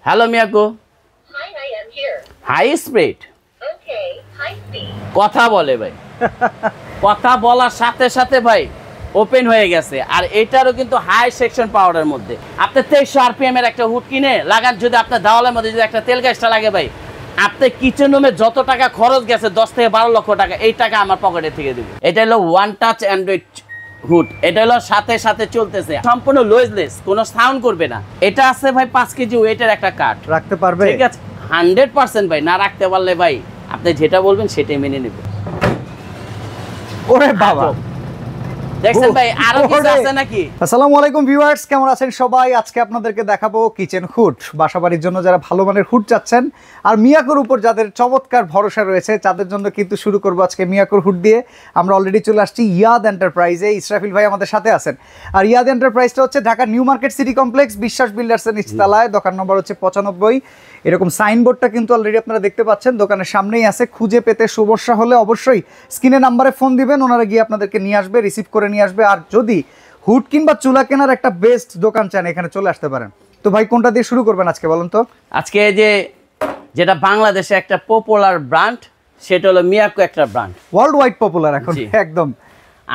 Hello Miyako. Hi, I am here. High speed. Okay, high speed. কথা বলে ভাই। কথা বলার সাথে সাথে ভাই ওপেন হয়ে গেছে। আর এটারও কিন্তু হাই সেকশন পাওয়ারের মধ্যে। আপনি 2300 আরপিএম এর একটা হুড কিনে লাগান, যদি আপনার দেওয়ালের মধ্যে যদি একটা তেল গ্যাসটা লাগে ভাই, আপনি কিচেন রুমে যত টাকা খরচ গেছে 10 থেকে 12 লক্ষ টাকা, এই টাকা আমার পকেটে থেকে দিব। এটা হলো ওয়ান টাচ অ্যান্ড্রয়েড হুড। এটা হলো সাথে সাথে চলতেছে, সম্পূর্ণ নয়েজলেস, কোনো সাউন্ড করবে না। এটা আছে ভাই 5 কেজি ওয়েটের একটা কাঠ, রাখতে পারবে? ঠিক আছে 100% ভাই। না রাখতে পারলে ভাই আপনি যেটা বলবেন সেটাই মেনে নেব। ওরে বাবা, দেখছেন ভাই আরো কিছু আছে নাকি? আসসালামু আলাইকুম ভিউয়ার্স, কেমন আছেন সবাই? আজকে আপনাদেরকে দেখাবো কিচেন হুড। বাসাবাড়ির জন্য যারা ভালো মানের হুড চাচ্ছেন আর মিয়াকোর উপর যাদের চমৎকার ভরসা রয়েছে তাদের জন্য কিন্তু শুরু করবো আজকে মিয়াকোর হুড দিয়ে। আমরা অলরেডি চলে আসছি ইয়াদ এন্টারপ্রাইজে। ইসরাফিল ভাই আমাদের সাথে আছেন। আর ইয়াদ এন্টারপ্রাইজটা হচ্ছে Dhaka new market city complex, বিশ্বাস বিল্ডার্সের নিচতলায়, দোকান নম্বর হচ্ছে 95। এরকম সাইনবোর্ডটা কিন্তু অলরেডি আপনারা দেখতে পাচ্ছেন, দোকানের সামনেই আছে। খুঁজে পেতে সমস্যা হলে অবশ্যই স্ক্রিনে নাম্বারে ফোন দিবেন, ওনারা গিয়ে আপনাদেরকে নিয়ে আসবে, রিসিভ করে নিয়ে আসবে। আর যদি হুড কিংবা চুলা কেনার একটা বেস্ট দোকান চান, এখানে চলে আসতে পারেন। তো ভাই কোনটা দিয়ে শুরু করবেন আজকে বলুন তো? আজকে যেটা বাংলাদেশে একটা পপুলার ব্র্যান্ড, সেটা হলো মিয়াকো একটা ব্র্যান্ড, ওয়ার্ল্ড ওয়াইড পপুলার এখন একদম।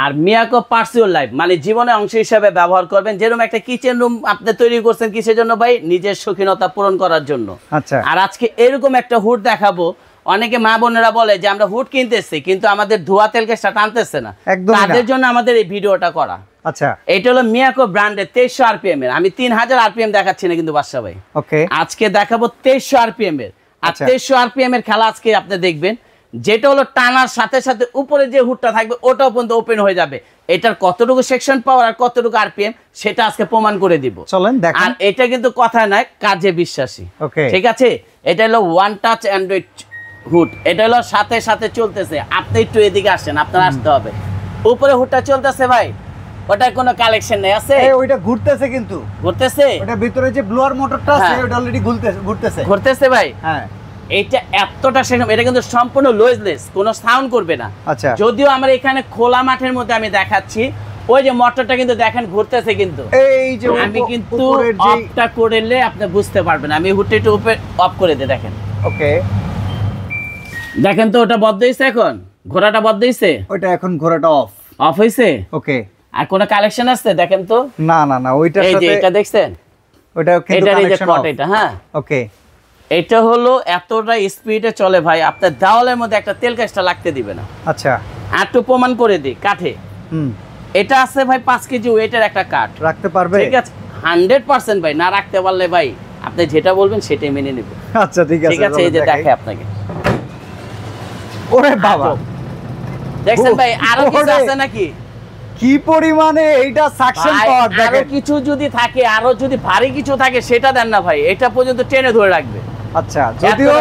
আর মিয়াকো পার্সোনাল লাইফ মানে জীবনের অংশ হিসেবে ব্যবহার করবেন। যেরকম একটা কিচেন রুম আপনি তৈরি করছেন কিসের জন্য ভাই? নিজের শৌখিনতা পূরণ করার জন্য। আচ্ছা। আর আজকে এরকম একটা হুড দেখাবো। অনেকে মা বোনেরা বলে যে আমরা হুড কিনতেছি কিন্তু আমাদের ধোয়া তেল গ্যাসটা টানতেছে না, তাদের জন্য আমাদের এই ভিডিওটা করা। আচ্ছা, এটা হলো মিয়াকো ব্র্যান্ডের 2300 আরপিএম এর। আমি 3000 আরপিএম দেখাচ্ছি না কিন্তু বাদশা ভাই, ওকে, আজকে দেখাবো 2300 আরপিএম এর। আর 2300 আরপিএম এর খেলা আজকে আপনি দেখবেন, যেটা হলো টানার সাথে সাথে উপরে যে হুডটা থাকবে ওটাও পর্যন্ত ওপেন হয়ে যাবে। এটার কতটুকু সেকশন পাওয়ার আর কতটুকু আরপিএম সেটা আজকে প্রমাণ করে দিব। চলেন দেখেন। আর এটা কিন্তু কথা নয়, কাজে বিশ্বাসী। ওকে, ঠিক আছে। এটা হলো ওয়ান টাচ অ্যান্ড্রয়েড হুড। এটা হলো সাথে সাথে চলতেছে। আপনি একটু এদিকে আসেন, আপনার আসতে হবে। উপরে হুডটা চলতেছে ভাই, ওটার কোনো কালেকশন নেই আছে। ওইটা ঘুরতেছে, কিন্তু ঘুরতেছে। ওটা ভিতরে যে ব্লোয়ার মোটরটা আছে ওটা অলরেডি ঘুরতেছে ভাই। হ্যাঁ, এইটা এতটা সেরকম, এটা কিন্তু সম্পূর্ণ নয়েজলেস, কোনো সাউন্ড করবে না। আচ্ছা। যদিও আমরা এখানে খোলা মাঠের মধ্যে আমি দেখাচ্ছি, ওই যে মোটরটা কিন্তু দেখেন ঘুরতেছে, কিন্তু এই যে আমি কিন্তু অফটা করলে আপনি বুঝতে পারবেন। আমি হুডটা একটু অফ করে দিই, দেখেন। ওকে, দেখেন তো ওটা বন্ধ হইছে, এখন ঘোড়াটা বন্ধ হইছে, ওইটা এখন ঘোড়াটা অফ হইছে। ওকে, আর কোন কালেকশন আছে দেখেন তো? না না না, ওইটার সাথে এই যে এটা দেখছেন, ওটা কিন্তু কানেকশন অফ। এটা হ্যাঁ, ওকে, এটা হলো এতটা স্পিডে চলে ভাই, আপনার দেওয়ালের মধ্যে একটা তেল গ্যাসটা লাগতে দিবে না। আচ্ছা, আর একটু প্রমাণ করে দিই কাঠে। এটা আছে ভাই 5 কেজি ওয়েটের একটা কাঠ, রাখতে পারবে? ঠিক আছে 100% ভাই। না রাখতে পারলে ভাই আপনি যেটা বলবেন সেটাই মেনে নেব। আচ্ছা, ঠিক আছে, ঠিক আছে। এই যে দেখে আপনাকে। ওরে বাবা, দেখছেন ভাই আরো কিছু আছে নাকি? কি পরিমানে এইটা সাকশন পাওয়ার দেখেন। আরো কিছু যদি থাকে, আরো যদি ভারী কিছু থাকে সেটা দেন না ভাই, এটা পর্যন্ত টেনে ধরে রাখবে। আচ্ছা, যদিও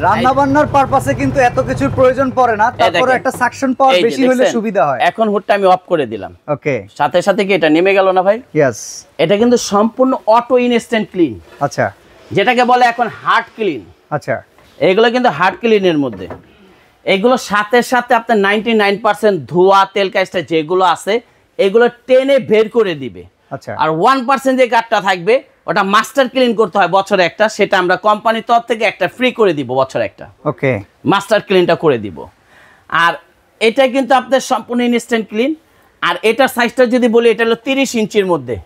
রান্না বান্নার পারপাসে কিন্তু এত কিছুর প্রয়োজন পড়ে না, তারপরে একটা সাকশন পাওয়ার বেশি হলে সুবিধা হয়। এখন হুডটা আমি অফ করে দিলাম। ওকে, সাথে সাথে কি এটা নেমে গেল না ভাই? यस, এটা কিন্তু সম্পূর্ণ অটো ইনস্ট্যান্ট ক্লিন। আচ্ছা, যেটাকে বলে এখন হার্ড ক্লিন। আচ্ছা, এগুলো কিন্তু হার্ড ক্লিনের মধ্যে। এগুলো সাথে সাথে আপনার 99% ধোয়া তেল কাজটা যেগুলো আছে এগুলো টেনে বের করে দিবে। আচ্ছা, আর 1% যে গাটটা থাকবে ওটা মাস্টার ক্লিন করতে হয় বছরে একটা, সেটা আমরা কোম্পানির তরফ থেকে একটা ফ্রি করে দিব বছরে একটা। ওকে, মাস্টার ক্লিনটা করে দিব। আর এটা কিন্তু আপনার সম্পূর্ণ ইনস্ট্যান্ট ক্লিন। আর এটার সাইজটা যদি বলি, এটা হলো 30 ইঞ্চির মধ্যে।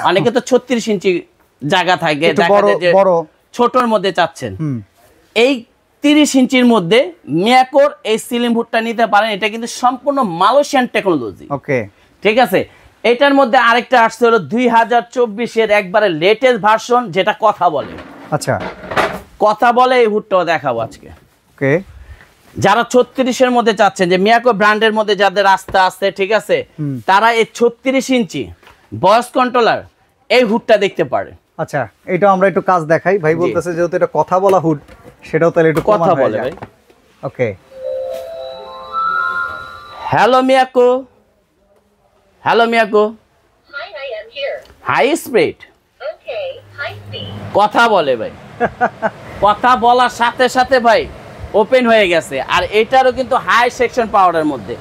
অনেকে তো 36 ইঞ্চি জায়গা থাকে, বড় ছোটর মধ্যে চাচ্ছেন। এই 30 ইঞ্চির মধ্যে মিয়াকোর এই সিলিং হুডটা নিতে পারেন। এটা কিন্তু সম্পূর্ণ মালয়েশিয়ান টেকনোলজি। ওকে, ঠিক আছে। এটার মধ্যে আরেকটা আসছে হলো 2024-এর একবারে লেটেস্ট ভার্সন, যেটা কথা বলে। আচ্ছা, কথা বলে এই হুডটাও দেখাবো আজকে। ওকে, যারা 36-এর মধ্যে চাচ্ছেন, যে মিয়াকো ব্র্যান্ডের মধ্যে যাদের রাস্তা আছে, ঠিক আছে, তারা এই 36 ইঞ্চি ভয়েস কন্ট্রোলার এই হুডটা দেখতে পারে। আচ্ছা, এটা আমরা একটু কাজ দেখাই। ভাই বলতেছে যেহেতু এটা কথা বলা হুড, সেটাও তাহলে একটু কথা বলে ভাই। Okay, hello Miyako, hello Miyako. Hi, I am here. High speed. Okay, high speed. কথা বলে ভাই। কথা বলার সাথে সাথে ভাই ওপেন হয়ে গেছে। আর এটারও কিন্তু হাই সেকশন পাওয়ারের মধ্যে।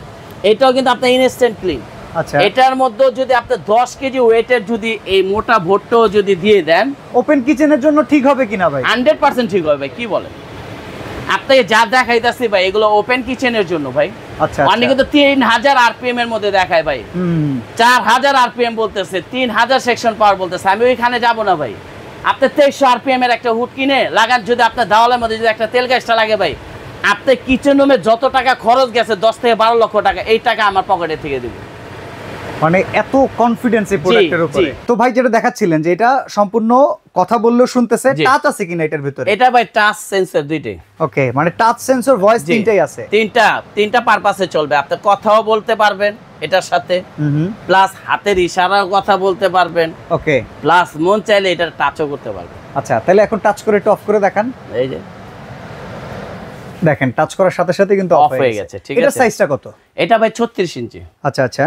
এটাও কিন্তু আপনার ইনস্ট্যান্ট ক্লিন। আচ্ছা। এটার মধ্যে যদি আপনি 10 কেজি ওয়েটের যদি এই মোটা ভুট্টো যদি দিয়ে দেন, ওপেন কিচেনের জন্য ঠিক হবে কিনা ভাই? 100% ঠিক হবে ভাই। কি বলেন? আপনাকে যা দেখাইতাছি ভাই, এগুলো ওপেন কিচেনের জন্য ভাই। আচ্ছা, অনেকে কিন্তু 3000 আরপিএম এর মধ্যে দেখায় ভাই, 4000 আরপিএম বলতেছে, 3000 সেকশন পাওয়ার বলতেছে। আমি ওইখানে যাব না ভাই। আপনি 2300 আরপিএম এর একটা হুড কিনে লাগান, যদি আপনার দেওয়ালের মধ্যে যদি একটা তেল গ্যাসটা লাগে ভাই, আপনি কিচেন রুমে যত টাকা খরচ গেছে 10 থেকে 12 লক্ষ টাকা, এই টাকা আমার পকেটে থেকে দিব। মানে এত কনফিডেন্স এই প্রোডাক্টের উপরে। জি। তো ভাই যেটা দেখাচ্ছিলেন যে এটা সম্পূর্ণ কথা বললেও শুনতেছে, জি। টাচ আছে কিনা এটার ভিতরে? এটা ভাই টাচ সেন্সর দুইটাই। ওকে, মানে টাচ সেন্সর, ভয়েস জি। তিনটাই আছে। তিনটা পারপাসে চলবে। আপনি কথাও বলতে পারবেন এটার সাথে, প্লাস হাতের ইশারার কথা বলতে পারবেন, ওকে। প্লাস মন চাইলে এটা টাচও করতে পারবেন। আচ্ছা, তাহলে এখন টাচ করে একটু অফ করে দেখান। এই যে দেখেন, টাচ করার সাথে সাথে কিন্তু অফ হয়ে গেছে। ঠিক এটা আছে। সাইজটা কত? এটা ভাই 36 ইঞ্চি। আচ্ছা আচ্ছা।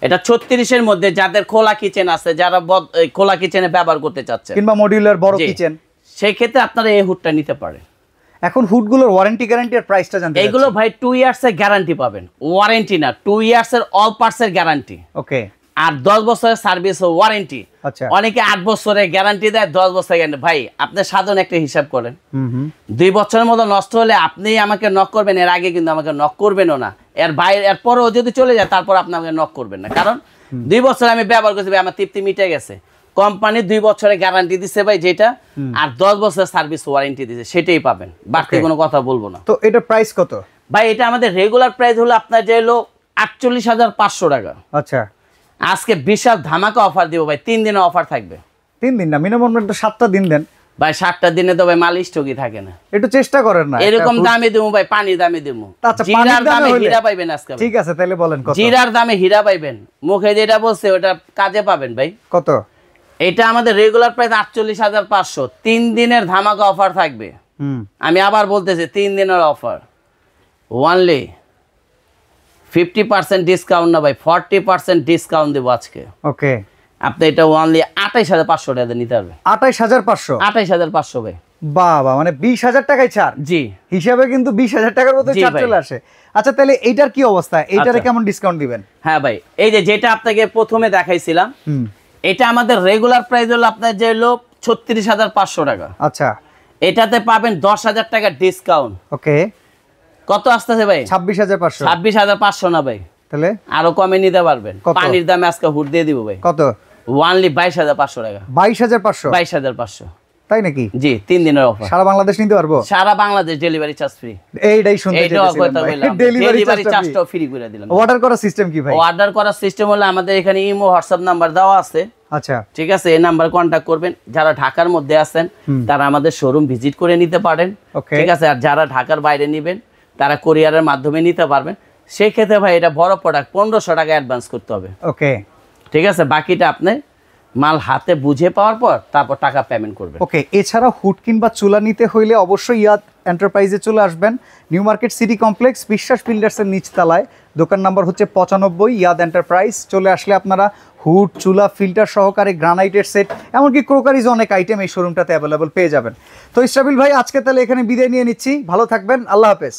এটা 36 এর মধ্যে যাদের খোলা কিচেন আছে, যারা এই খোলা কিচেনে ব্যবহার করতে চাচ্ছে, কিংবা মডিউলার বড় জি। কিচেন, সেই ক্ষেত্রে আপনারা এই হুডটা নিতে পারেন। এখন হুডগুলোর ওয়ারেন্টি গ্যারান্টি আর প্রাইসটা জানতে এইগুলো ভাই 2 ইয়ার্স এর গ্যারান্টি পাবেন। ওয়ারেন্টি না, 2 ইয়ার্স এর অল পার্টস এর গ্যারান্টি, ওকে। আর 10 বছরের সার্ভিস ও ওয়ারেন্টি। আচ্ছা। অনেকে 8 বছরের গ্যারান্টি দেয়, 10 বছরের গ্যারান্টি। ভাই আপনি সাধারণ একটা হিসাব করেন, হুম 2 বছরের মতো নষ্ট হলে আপনি আমাকে নক করবেন, এর আগে কিন্তু আমাকে নক করবেনও না। এর বাইরে এর পরেও যদি চলে যায়, তারপর আপনি আমাকে নক করবেন না। কারণ 2 বছর আমি ব্যবহার করছি ভাই, আমার তৃপ্তি মিটে গেছে। কোম্পানি 2 বছরের গ্যারান্টি দিছে ভাই যেটা, আর 10 বছরের সার্ভিস ওয়ারেন্টি দিছে, সেটাই পাবেন। বাড়তি Okay. কোনো কথা বলবো না। তো এটা প্রাইস কত? ভাই এটা আমাদের রেগুলার প্রাইস হলো আপনার যে হলো 48,500 টাকা। আচ্ছা, আজকে বিশাল ধামাকা অফার দিব ভাই, 3 দিনের অফার থাকবে। 3 দিন না, মিনিমাম একটা 7টা দিন দেন ভাই। 7টা দিনে তো ভাই মাল স্টকই থাকে না। একটু চেষ্টা করেন না। এরকম একটা দামে দেবো ভাই, পানির দামে দেবো। আচ্ছা, পানির জিরার দামে দামে হলে- হীরা পাইবেন আজকে ভাই। ঠিক আছে, তাহলে বলেন কত? জিরার দামে হীরা পাইবেন। মুখে যেটা বলছে ওটা কাজে পাবেন ভাই। কত? এটা আমাদের রেগুলার প্রাইস 48,500। 3 দিনের ধামাকা অফার থাকবে। আমি আবার বলতেছি, 3 দিনের অফার। ওনলি 50% ডিসকাউন্ট না ভাই, 40% ডিসকাউন্ট দেবো আজকে। ওকে। আপনি এটা ওনলি 28,500 টাকা নিতে পারবেন। 28,500? 28,500 ভাই। বাবা, মানে 20,000 টাকায় ছাড়। জি। হিসাবে কিন্তু 20,000 টাকার মতো জি ছাড় ভাই। চলে আসে। আচ্ছা, তাহলে এইটার কি অবস্থা? এইটারে আচ্ছা। কেমন ডিসকাউন্ট দিবেন? হ্যাঁ ভাই, এই যে যেটা আপনাকে প্রথমে দেখাইছিলাম, হুম এটা আমাদের রেগুলার প্রাইস হলো আপনার যে হলো 36,500 টাকা। আচ্ছা, এটাতে পাবেন 10,000 টাকা ডিসকাউন্ট। ওকে। কত আসতেছে ভাই? 26,500। 26,500 না ভাই, তাহলে আরো কমে নিতে পারবেন। কত? পানির দামে আজকে হুড দিয়ে দিব ভাই। কত? ওনলি 22,500 টাকা। 22,500? 22,500। তাই নাকি? জি, 3 দিনের অফার। সারা বাংলাদেশ নিতে পারবো? সারা বাংলাদেশ ডেলিভারি চার্জ ফ্রি। এইটাই শুনতে ডেলিভারি চার্জটাও ফ্রি করে দিলাম। অর্ডার করার সিস্টেম কি ভাই? অর্ডার করার সিস্টেম হলো আমাদের এখানে ইমো হোয়াটসঅ্যাপ নাম্বার দেওয়া আছে। আচ্ছা, ঠিক আছে, এই নাম্বার কন্ট্যাক্ট করবেন। যারা ঢাকার মধ্যে আছেন তারা আমাদের শোরুম ভিজিট করে নিতে পারেন। Okay. ঠিক আছে, আর যারা ঢাকার বাইরে নেবেন তারা কোরিয়ারের মাধ্যমে নিতে পারবেন। সেই ক্ষেত্রে ভাই এটা বড় প্রোডাক্ট, 1500 টাকা অ্যাডভান্স করতে হবে। ওকে ঠিক আছে, বাকিটা আপনি মাল হাতে বুঝে পাওয়ার পর তারপর টাকা পেমেন্ট করবেন। ওকে। এছাড়া হুড কিংবা চুলা নিতে হইলে অবশ্যই ইয়াদ এন্টারপ্রাইজে চলে আসবেন। নিউ মার্কেট সিটি কমপ্লেক্স, বিশ্বাস বিল্ডার্সের নিচতলায়। দোকান নাম্বার হচ্ছে 95, ইয়াদ এন্টারপ্রাইজ। চলে আসলে আপনারা হুড, চুলা, ফিল্টার সহকারে গ্রানাইটের সেট, এমনকি ক্রোকারিজ অনেক আইটেম এই শোরুমটাতে অ্যাভেলেবল পেয়ে যাবেন। তো ইসরাবিল ভাই, আজকে তাহলে এখানে বিদায় নিয়ে নিচ্ছি। ভালো থাকবেন, আল্লাহ হাফেজ।